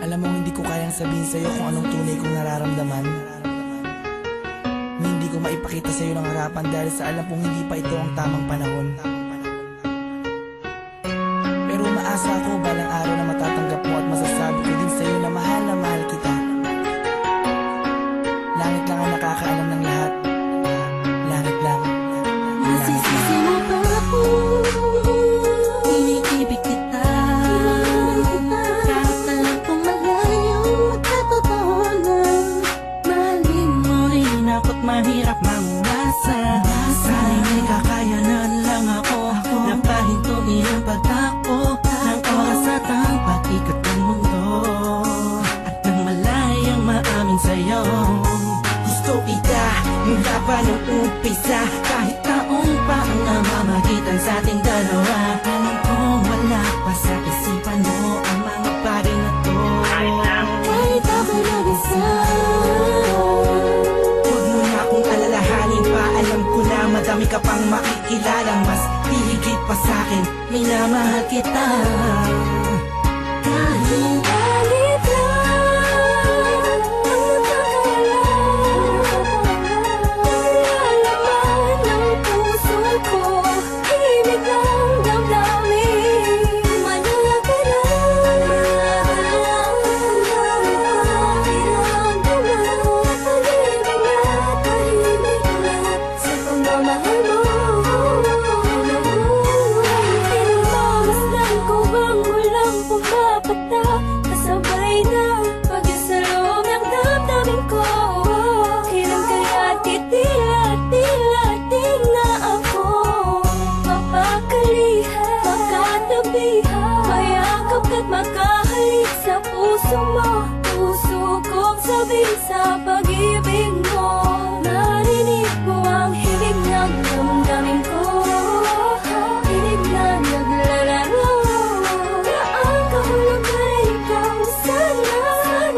Alam mo, hindi ko kayang sabihin sa'yo kung anong tunay kong nararamdaman. Hindi ko maipakita sa'yo ng harapan dahil sa alam kong hindi pa ito ang tamang panahon. Pero umaasa ako balang araw na matatanggap mo at masasabi ko din sa'yo na mahal kita. Langit lang ang nakakaalam ng lahat. Langit lang. Nasisisi mo ba ako? Iniibig kita. Kahit alam kong malayo at totoo na mahalin mo rin ako't mahirap mangasa. Sana'y may kakayanan lang ako na pahintuin ang pagtakbo ng oras at ang pag-ikot ng mundo. At nang malayang maamin sa'yo, gusto kita mula pa nung umpisa. Kahit taon pa ang namamagitan sa ating dalawa, alam kong wala pa sa isipan mo ang mga bagay na to. Kahit ako nag-isa, huwag mo na akong alalahanin pa. Alam ko na madami ka pang makikilala, mas hihigit pa sa'kin, minamahal kita. Kahit galit lang ang nagkakalaman ng puso ko, himig ng damdamin, manala ka lang, tahimik na tahimik lahat sa pagmamahal mo. Pinamasdan ko bang walang pumapata, kasabay na pag-isalong ng damdamin ko. Kailan kaya titila-tila-ting na ako mapakalihan, makatabihan, mayakap ka't makahalik sa puso mo. Puso kong sabihin sa pag-ibig mo, narinig mo ang himig ng damdamin ko. Hinig na naglalaro na ang kahulugan ay ikaw. Sana,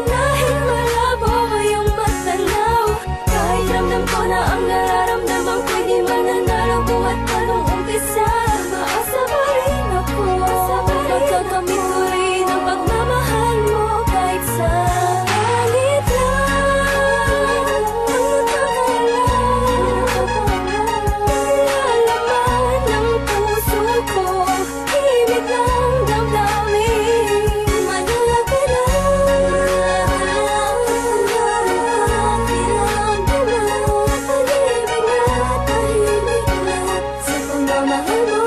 dahil malabo mo yung matanaw, kahit ramdam ko na ang nararamdaman ko'y di mananalo buhat pa nung umpisa. Maasa pa rin ako, pagkakamit ko rin ang pagmamahal mo. Kahit sa galit lang ang nalalaman ng puso ko, himig ng damdamin, manala ka lang, tahimik lahat sa pagmamahal mo.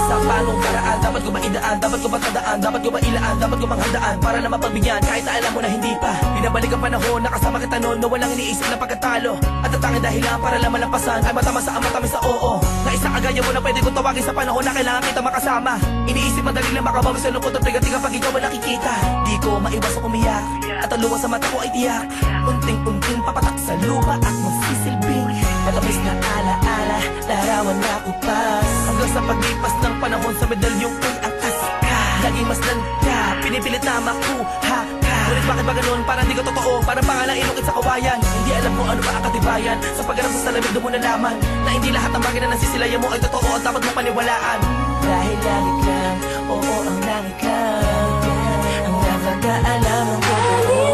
Sa panong paraan, dapat ko ba idaan, dapat ko ba tandaan, dapat ko ba ilaan, dapat ko bang handaan para na mapagbigyan kahit na alam mo na hindi pa. Binabalik ang panahon, nakasama kita noon na walang iniisip na pagkatalo. At ang tanging dahilan para lang malampasan ay matamasa ang matamis sa oo. Na isang kagaya mo na pwede kong tawagin sa panahon na kailangan kita makasama. Iniisip madali lang makabawi sa lungkot at bigat-bigat pag ikaw ang nakikita. Di ko maiwasang umiyak at ang luha sa mata ko ay tiyak. Unting-unting papatak sa lupa at magsisilbing matamis na ala-ala, larawan na kupas. Hanggang sa paglipas ng panahon sa medalyong ko'y angkas ka. Laging masdan ka, pinipilit na makuha ka. Ngunit bakit ba ganun? Parang di ko totoo, parang pangalang inukit sa kawayan. Hindi alam kung ano ba ang katibayan. Sa pagharap sa salamin doon mo nalaman na hindi lahat ng bagay na nasisilayan mo ay totoo at dapat mo paniwalaan. Dahil langit lang, oo ang langit lang ang nakakaalam ng totoo.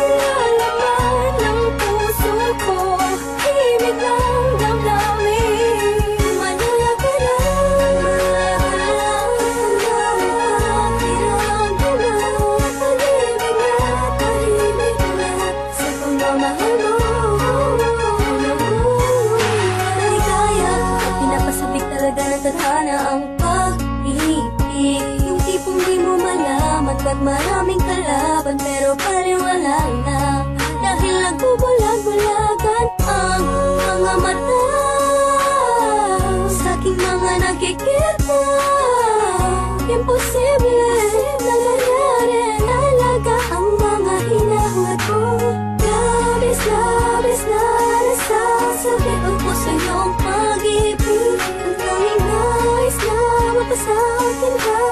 Nalalaman ng puso ko, himig ng damdamin, manala ka lang, tahimik lahat sa pagmamahal mo. Naligaya at pinapasabik talaga ng tadhana ang pag-ibig. Yung tipong di mo malaman pag maraming kalaban, pero paliwala na dahil nagbubulag-bulagan ang mga mata sa aking mga nakikita. Imposible na nangyari, talaga ang mga hinahangad ko. Labis na nasasabit ang puso iyong pag-ibig. Ang tanging nais na mapasakin ka,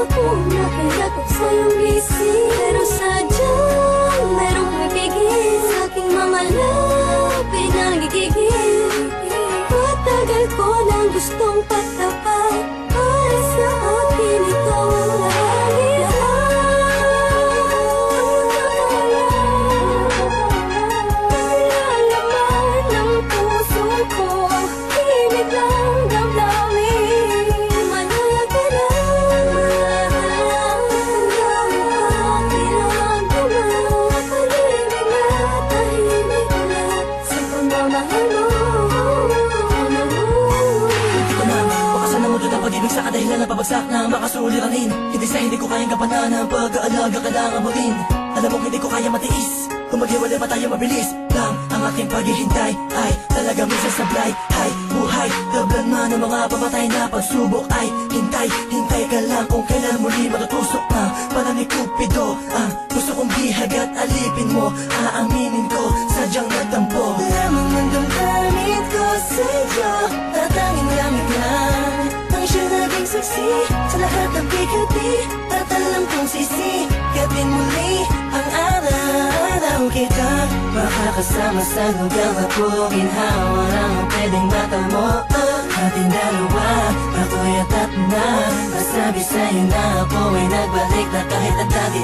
ako na kaya ko sa iyong isip. Pero sadyang merong pagiging sa aking mga lapid na nagigigil. Matagal Mahal ko ng gustong patapat. Para sa akin ikaw ang nilalaman ng puso ko. Himig ng damdamin. Manala ka na. Tahimik na sa pagmamahal mo. Hindi ko na makasan ng mundo ng pag-ibig sa kadahilan na pabagsak na makasuliranin. Hindi sa hindi ko kayang kapanan ng pag-aalaga kailangan mo rin. Alam mong hindi ko kaya matiis. Kung maghiwalay pa tayo mabilis lang ang aking paghihintay ay talaga minsan sablay. Ay buhay, tablan man ng mga pamatay na pagsubok ay hintay, hintay ka lang kung kailan muli matutusok na para ni Cupido. Ang gusto kong bihag at alipin mo, aaminin ko sadyang nagtampo. Lamang ng damdamin ko sa'yo, tatanging langit lang ang siya naging saksi sa lahat ng bigati. Tatalang kong sisikatin muli ang araw kita makakasama sa lugar na puro ginhawa lang ang pwedeng matamo. Ating dalawa, ako'y atat na nasabi sa'yo na ako ay nagbalik na kahit ang dati